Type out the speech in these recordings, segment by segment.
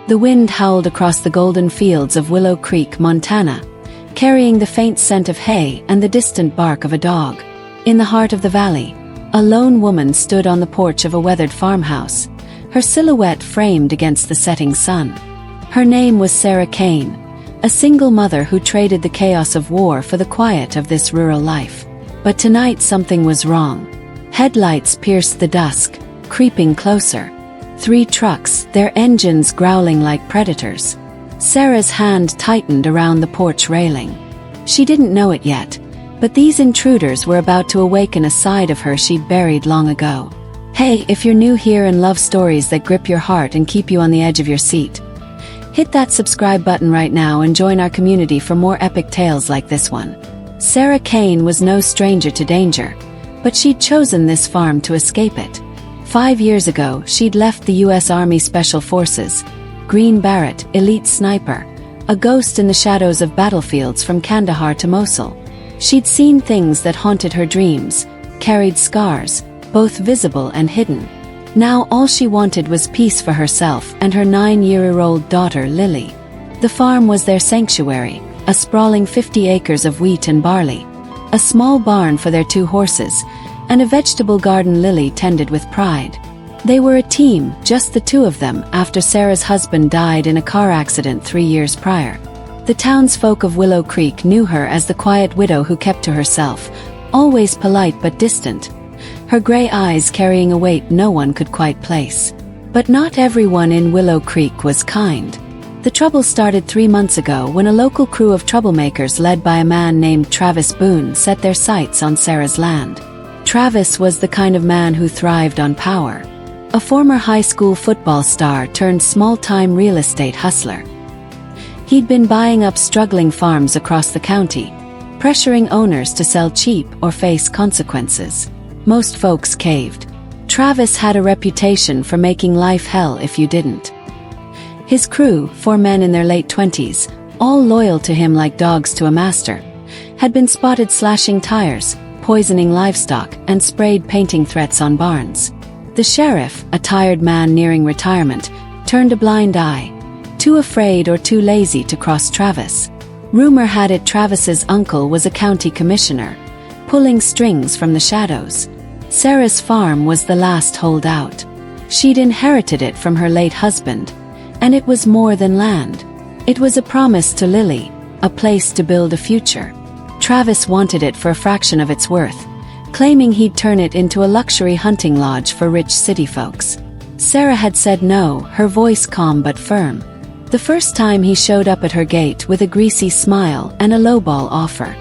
The wind howled across the golden fields of Willow Creek, Montana, carrying the faint scent of hay and the distant bark of a dog. In the heart of the valley, a lone woman stood on the porch of a weathered farmhouse, her silhouette framed against the setting sun. Her name was Sarah Kane, a single mother who traded the chaos of war for the quiet of this rural life. But tonight something was wrong. Headlights pierced the dusk, creeping closer. 3 trucks, their engines growling like predators. Sarah's hand tightened around the porch railing. She didn't know it yet, but these intruders were about to awaken a side of her she'd buried long ago. Hey, if you're new here and love stories that grip your heart and keep you on the edge of your seat, hit that subscribe button right now and join our community for more epic tales like this one. Sarah Kane was no stranger to danger, but she'd chosen this farm to escape it. 5 years ago, she'd left the U.S. Army Special Forces, Green Beret, elite sniper, a ghost in the shadows of battlefields from Kandahar to Mosul. She'd seen things that haunted her dreams, carried scars, both visible and hidden. Now all she wanted was peace for herself and her 9-year-old daughter Lily. The farm was their sanctuary, a sprawling 50 acres of wheat and barley, a small barn for their 2 horses, and a vegetable garden Lily tended with pride. They were a team, just the 2 of them, after Sarah's husband died in a car accident 3 years prior. The townsfolk of Willow Creek knew her as the quiet widow who kept to herself, always polite but distant, her gray eyes carrying a weight no one could quite place. But not everyone in Willow Creek was kind. The trouble started 3 months ago when a local crew of troublemakers led by a man named Travis Boone set their sights on Sarah's land. Travis was the kind of man who thrived on power. A former high school football star turned small-time real estate hustler. He'd been buying up struggling farms across the county, pressuring owners to sell cheap or face consequences. Most folks caved. Travis had a reputation for making life hell if you didn't. His crew, 4 men in their late 20s, all loyal to him like dogs to a master, had been spotted slashing tires, poisoning livestock, and sprayed painting threats on barns. The sheriff, a tired man nearing retirement, turned a blind eye, too afraid or too lazy to cross Travis. Rumor had it Travis's uncle was a county commissioner, pulling strings from the shadows. Sarah's farm was the last holdout. She'd inherited it from her late husband, and it was more than land. It was a promise to Lily, a place to build a future. Travis wanted it for a fraction of its worth, claiming he'd turn it into a luxury hunting lodge for rich city folks. Sarah had said no, her voice calm but firm. The first time he showed up at her gate with a greasy smile and a lowball offer.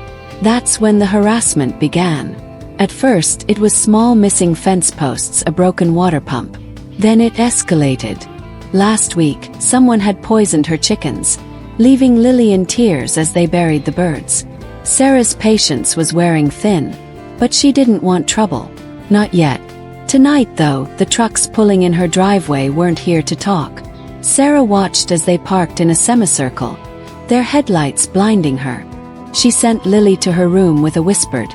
That's when the harassment began. At first, it was small missing fence posts, a broken water pump. Then it escalated. Last week, someone had poisoned her chickens, leaving Lily in tears as they buried the birds. Sarah's patience was wearing thin, but she didn't want trouble. Not yet. Tonight, though, the trucks pulling in her driveway weren't here to talk. Sarah watched as they parked in a semicircle, their headlights blinding her. She sent Lily to her room with a whispered,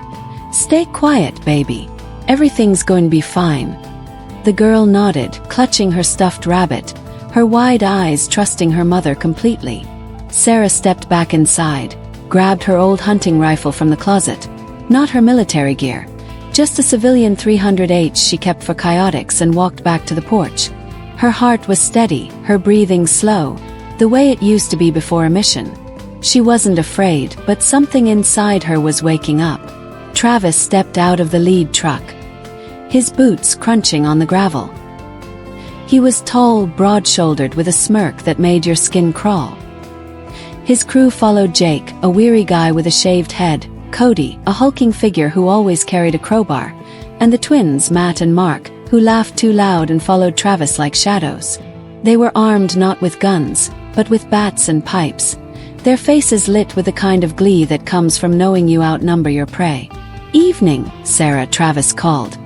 "Stay quiet, baby. Everything's going to be fine." The girl nodded, clutching her stuffed rabbit, her wide eyes trusting her mother completely. Sarah stepped back inside, grabbed her old hunting rifle from the closet. Not her military gear, just a civilian 300H she kept for coyotes, and walked back to the porch. Her heart was steady, her breathing slow, the way it used to be before a mission. She wasn't afraid, but something inside her was waking up. Travis stepped out of the lead truck, his boots crunching on the gravel. He was tall, broad-shouldered, with a smirk that made your skin crawl. His crew followed Jake, a weary guy with a shaved head, Cody, a hulking figure who always carried a crowbar, and the twins Matt and Mark, who laughed too loud and followed Travis like shadows. They were armed not with guns, but with bats and pipes, their faces lit with the kind of glee that comes from knowing you outnumber your prey. "Evening, Sarah," Travis called,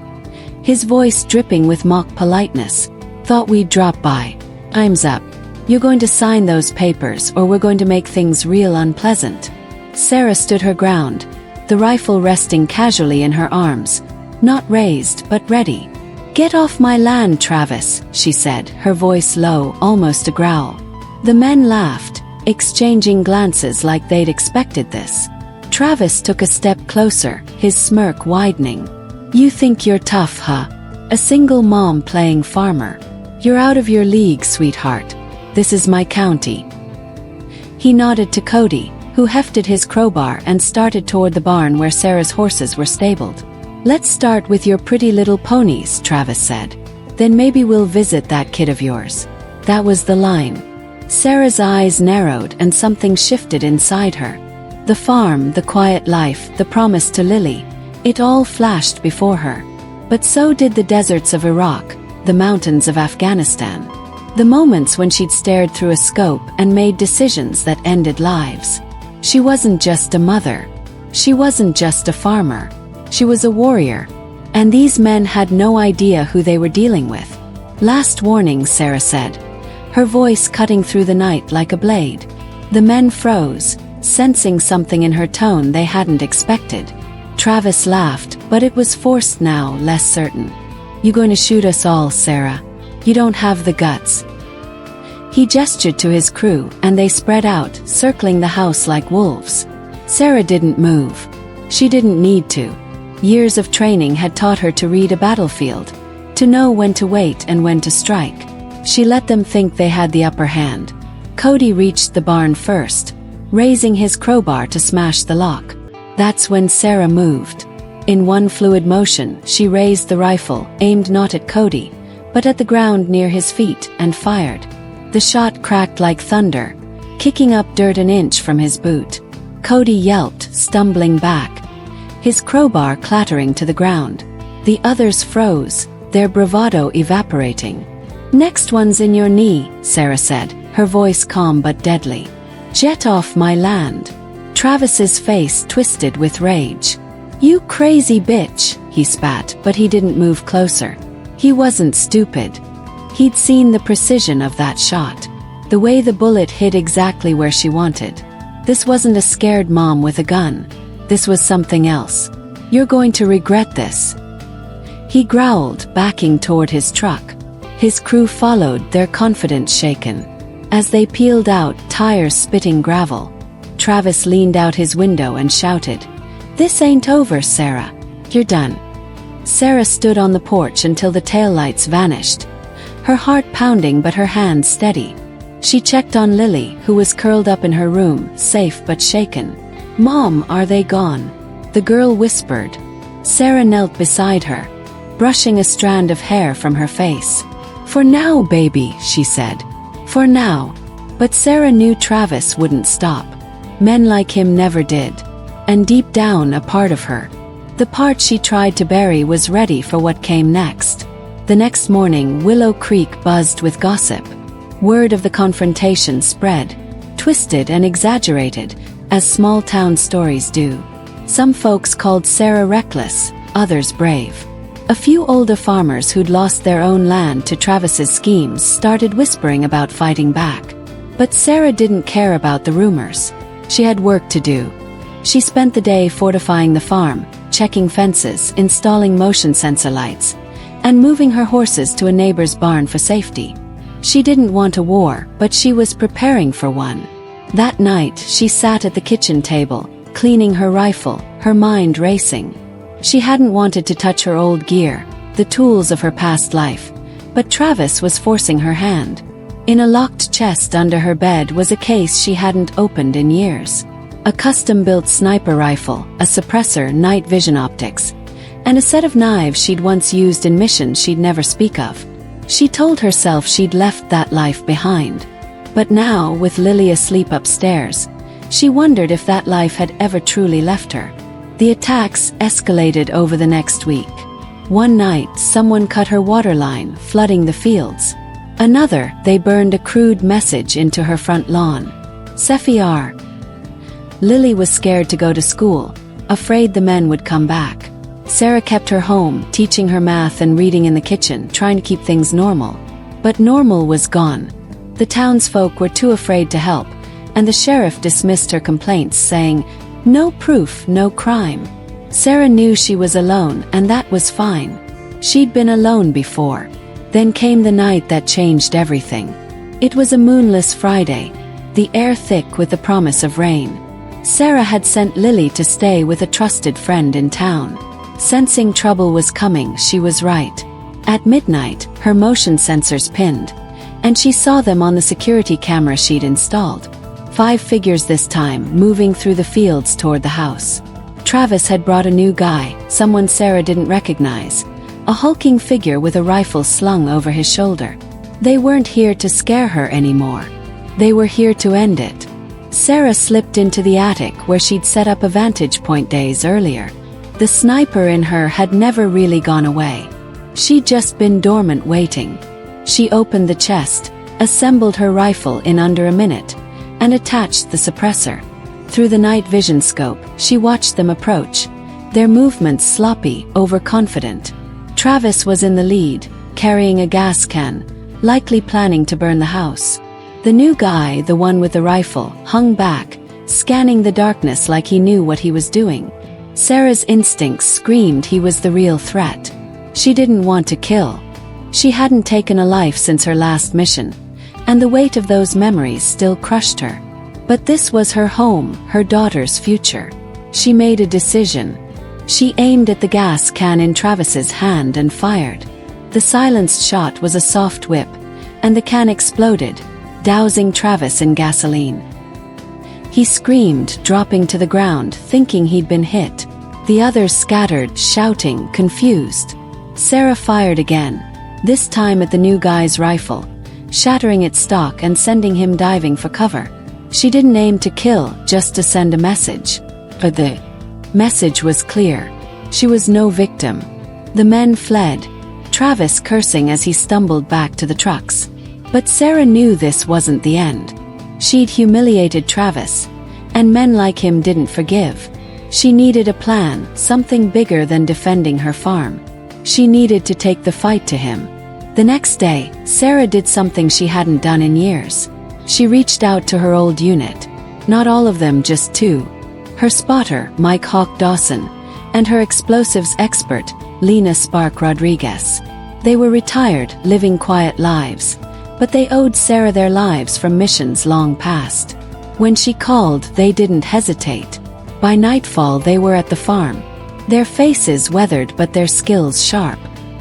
his voice dripping with mock politeness. "Thought we'd drop by. Time's up. You're going to sign those papers or we're going to make things real unpleasant." Sarah stood her ground, the rifle resting casually in her arms, not raised but ready. "Get off my land, Travis," she said, her voice low, almost a growl. The men laughed, exchanging glances like they'd expected this. Travis took a step closer, his smirk widening. "You think you're tough, huh? A single mom playing farmer. You're out of your league, sweetheart. This is my county." He nodded to Cody, who hefted his crowbar and started toward the barn where Sarah's horses were stabled. "Let's start with your pretty little ponies," Travis said. "Then maybe we'll visit that kid of yours." That was the line. Sarah's eyes narrowed and something shifted inside her. The farm, the quiet life, the promise to Lily, it all flashed before her. But so did the deserts of Iraq, the mountains of Afghanistan. The moments when she'd stared through a scope and made decisions that ended lives. She wasn't just a mother. She wasn't just a farmer. She was a warrior. And these men had no idea who they were dealing with. "Last warning," Sarah said, her voice cutting through the night like a blade. The men froze, sensing something in her tone they hadn't expected. Travis laughed, but it was forced now, less certain. "You going to shoot us all, Sarah? You don't have the guts." He gestured to his crew, and they spread out, circling the house like wolves. Sarah didn't move. She didn't need to. Years of training had taught her to read a battlefield, to know when to wait and when to strike. She let them think they had the upper hand. Cody reached the barn first, raising his crowbar to smash the lock. That's when Sarah moved. In one fluid motion, she raised the rifle, aimed not at Cody, but at the ground near his feet, and fired. The shot cracked like thunder, kicking up dirt an inch from his boot. Cody yelped, stumbling back, his crowbar clattering to the ground. The others froze, their bravado evaporating. "Next one's in your knee," Sarah said, her voice calm but deadly. "Jet off my land." Travis's face twisted with rage. "You crazy bitch," he spat, but he didn't move closer. He wasn't stupid. He'd seen the precision of that shot. The way the bullet hit exactly where she wanted. This wasn't a scared mom with a gun. This was something else. "You're going to regret this." He growled, backing toward his truck. His crew followed, their confidence shaken. As they peeled out, tires spitting gravel, Travis leaned out his window and shouted, "This ain't over, Sarah. You're done." Sarah stood on the porch until the taillights vanished, her heart pounding but her hands steady. She checked on Lily, who was curled up in her room, safe but shaken. "Mom, are they gone?" the girl whispered. Sarah knelt beside her, brushing a strand of hair from her face. "For now, baby," she said. "For now." But Sarah knew Travis wouldn't stop. Men like him never did. And deep down, a part of her, the part she tried to bury, was ready for what came next. The next morning, Willow Creek buzzed with gossip. Word of the confrontation spread, twisted and exaggerated, as small-town stories do. Some folks called Sarah reckless, others brave. A few older farmers who'd lost their own land to Travis's schemes started whispering about fighting back. But Sarah didn't care about the rumors. She had work to do. She spent the day fortifying the farm, checking fences, installing motion sensor lights, and moving her horses to a neighbor's barn for safety. She didn't want a war, but she was preparing for one. That night, she sat at the kitchen table, cleaning her rifle, her mind racing. She hadn't wanted to touch her old gear, the tools of her past life, but Travis was forcing her hand. In a locked chest under her bed was a case she hadn't opened in years. A custom-built sniper rifle, a suppressor, night vision optics, and a set of knives she'd once used in missions she'd never speak of. She told herself she'd left that life behind. But now, with Lily asleep upstairs, she wondered if that life had ever truly left her. The attacks escalated over the next week. One night, someone cut her water line, flooding the fields. Another, they burned a crude message into her front lawn. "Sefiar." Lily was scared to go to school, afraid the men would come back. Sarah kept her home, teaching her math and reading in the kitchen, trying to keep things normal. But normal was gone. The townsfolk were too afraid to help, and the sheriff dismissed her complaints, saying, "No proof, no crime." Sarah knew she was alone, and that was fine. She'd been alone before. Then came the night that changed everything. It was a moonless Friday, the air thick with the promise of rain. Sarah had sent Lily to stay with a trusted friend in town. Sensing trouble was coming, she was right. At midnight, her motion sensors pinned, and she saw them on the security camera she'd installed. 5 figures this time, moving through the fields toward the house. Travis had brought a new guy, someone Sarah didn't recognize. A hulking figure with a rifle slung over his shoulder. They weren't here to scare her anymore. They were here to end it. Sarah slipped into the attic where she'd set up a vantage point days earlier. The sniper in her had never really gone away. She'd just been dormant waiting. She opened the chest, assembled her rifle in under a minute, and attached the suppressor. Through the night vision scope, she watched them approach, their movements sloppy, overconfident. Travis was in the lead, carrying a gas can, likely planning to burn the house. The new guy, the one with the rifle, hung back, scanning the darkness like he knew what he was doing. Sarah's instincts screamed he was the real threat. She didn't want to kill. She hadn't taken a life since her last mission, and the weight of those memories still crushed her. But this was her home, her daughter's future. She made a decision. She aimed at the gas can in Travis's hand and fired. The silenced shot was a soft whip, and the can exploded, dousing Travis in gasoline. He screamed, dropping to the ground, thinking he'd been hit. The others scattered, shouting, confused. Sarah fired again, this time at the new guy's rifle, shattering its stock and sending him diving for cover. She didn't aim to kill, just to send a message. But the message was clear. She was no victim. The men fled, Travis cursing as he stumbled back to the trucks. But Sarah knew this wasn't the end. She'd humiliated Travis, and men like him didn't forgive. She needed a plan, something bigger than defending her farm. She needed to take the fight to him. The next day, Sarah did something she hadn't done in years. She reached out to her old unit. Not all of them, just 2. Her spotter, Mike Hawk Dawson, and her explosives expert, Lena Spark Rodriguez. They were retired, living quiet lives, but they owed Sarah their lives from missions long past. When she called, they didn't hesitate. By nightfall they were at the farm. Their faces weathered but their skills sharp.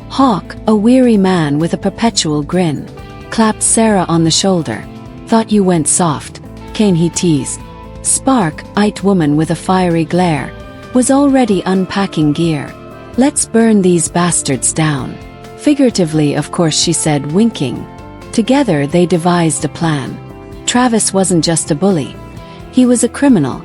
Hawk, a weary man with a perpetual grin, clapped Sarah on the shoulder. "Thought you went soft," Kane he teased. Spark, it woman with a fiery glare, was already unpacking gear. "Let's burn these bastards down." Figuratively, of course, she said, winking. Together they devised a plan. Travis wasn't just a bully. He was a criminal,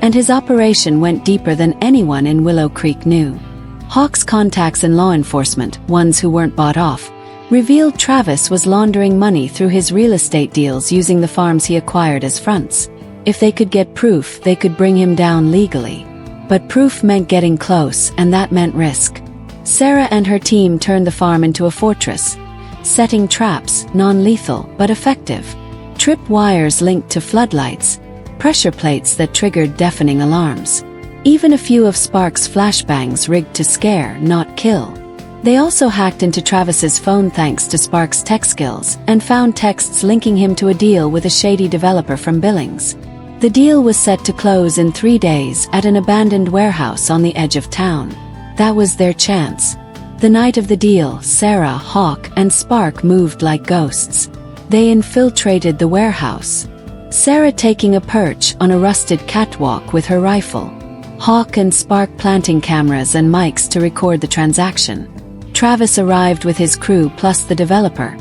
and his operation went deeper than anyone in Willow Creek knew. Hawk's contacts in law enforcement, ones who weren't bought off, revealed Travis was laundering money through his real estate deals using the farms he acquired as fronts. If they could get proof, they could bring him down legally. But proof meant getting close, and that meant risk. Sarah and her team turned the farm into a fortress, setting traps, non-lethal but effective. Trip wires linked to floodlights, pressure plates that triggered deafening alarms. Even a few of Spark's flashbangs rigged to scare, not kill. They also hacked into Travis's phone thanks to Spark's tech skills, and found texts linking him to a deal with a shady developer from Billings. The deal was set to close in 3 days at an abandoned warehouse on the edge of town. That was their chance. The night of the deal, Sarah, Hawk, and Spark moved like ghosts. They infiltrated the warehouse. Sarah taking a perch on a rusted catwalk with her rifle. Hawk and Spark planting cameras and mics to record the transaction. Travis arrived with his crew plus the developer,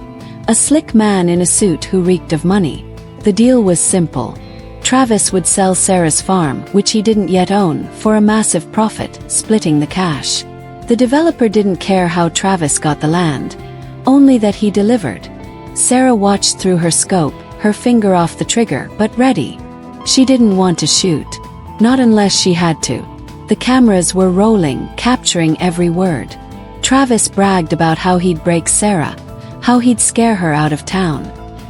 a slick man in a suit who reeked of money. The deal was simple. Travis would sell Sarah's farm, which he didn't yet own, for a massive profit, splitting the cash. The developer didn't care how Travis got the land, only that he delivered. Sarah watched through her scope, her finger off the trigger, but ready. She didn't want to shoot. Not unless she had to. The cameras were rolling, capturing every word. Travis bragged about how he'd break Sarah, how he'd scare her out of town.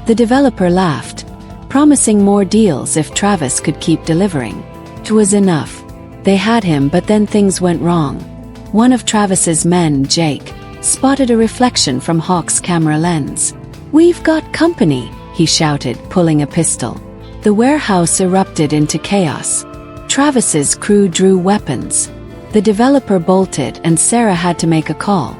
The developer laughed, promising more deals if Travis could keep delivering. It was enough. They had him, but then things went wrong. One of Travis's men, Jake, spotted a reflection from Hawk's camera lens. "We've got company," he shouted, pulling a pistol. The warehouse erupted into chaos. Travis's crew drew weapons. The developer bolted and Sarah had to make a call.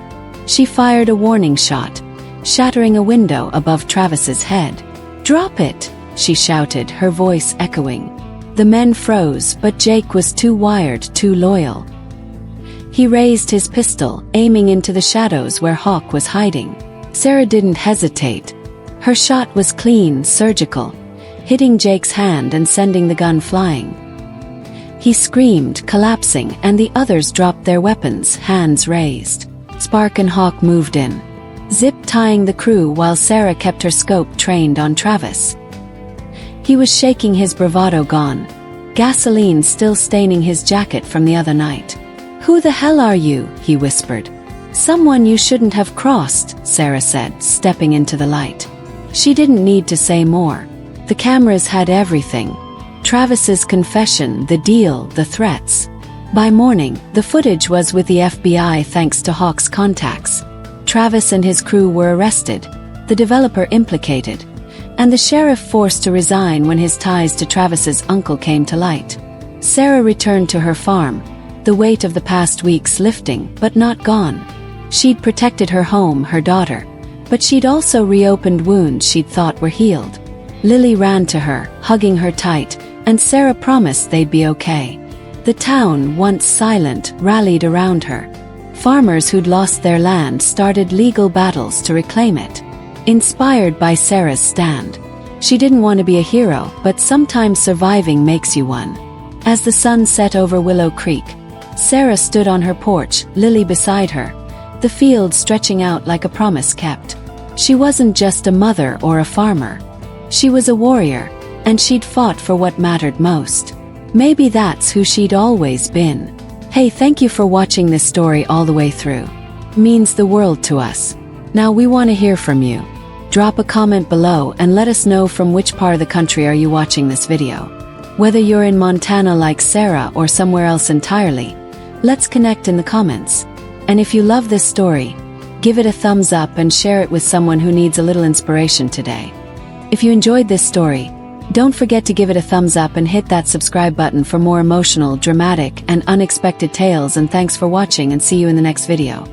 She fired a warning shot, shattering a window above Travis's head. "Drop it!" she shouted, her voice echoing. The men froze, but Jake was too wired, too loyal. He raised his pistol, aiming into the shadows where Hawk was hiding. Sarah didn't hesitate. Her shot was clean, surgical, hitting Jake's hand and sending the gun flying. He screamed, collapsing, and the others dropped their weapons, hands raised. Spark and Hawk moved in, zip-tying the crew while Sarah kept her scope trained on Travis. He was shaking, his bravado gone, gasoline still staining his jacket from the other night. "Who the hell are you?" he whispered. "Someone you shouldn't have crossed," Sarah said, stepping into the light. She didn't need to say more. The cameras had everything. Travis's confession, the deal, the threats. By morning, the footage was with the FBI thanks to Hawk's contacts. Travis and his crew were arrested, the developer implicated, and the sheriff forced to resign when his ties to Travis's uncle came to light. Sarah returned to her farm, the weight of the past weeks lifting, but not gone. She'd protected her home, her daughter, but she'd also reopened wounds she'd thought were healed. Lily ran to her, hugging her tight, and Sarah promised they'd be okay. The town, once silent, rallied around her. Farmers who'd lost their land started legal battles to reclaim it. Inspired by Sarah's stand. She didn't want to be a hero, but sometimes surviving makes you one. As the sun set over Willow Creek, Sarah stood on her porch, Lily beside her, the field stretching out like a promise kept. She wasn't just a mother or a farmer. She was a warrior, and she'd fought for what mattered most. Maybe that's who she'd always been. Hey, thank you for watching this story all the way through. Means the world to us. Now we want to hear from you. Drop a comment below and let us know from which part of the country are you watching this video. Whether you're in Montana like Sarah or somewhere else entirely, let's connect in the comments. And if you love this story, give it a thumbs up and share it with someone who needs a little inspiration today. If you enjoyed this story, don't forget to give it a thumbs up and hit that subscribe button for more emotional, dramatic, and unexpected tales. And thanks for watching, and see you in the next video.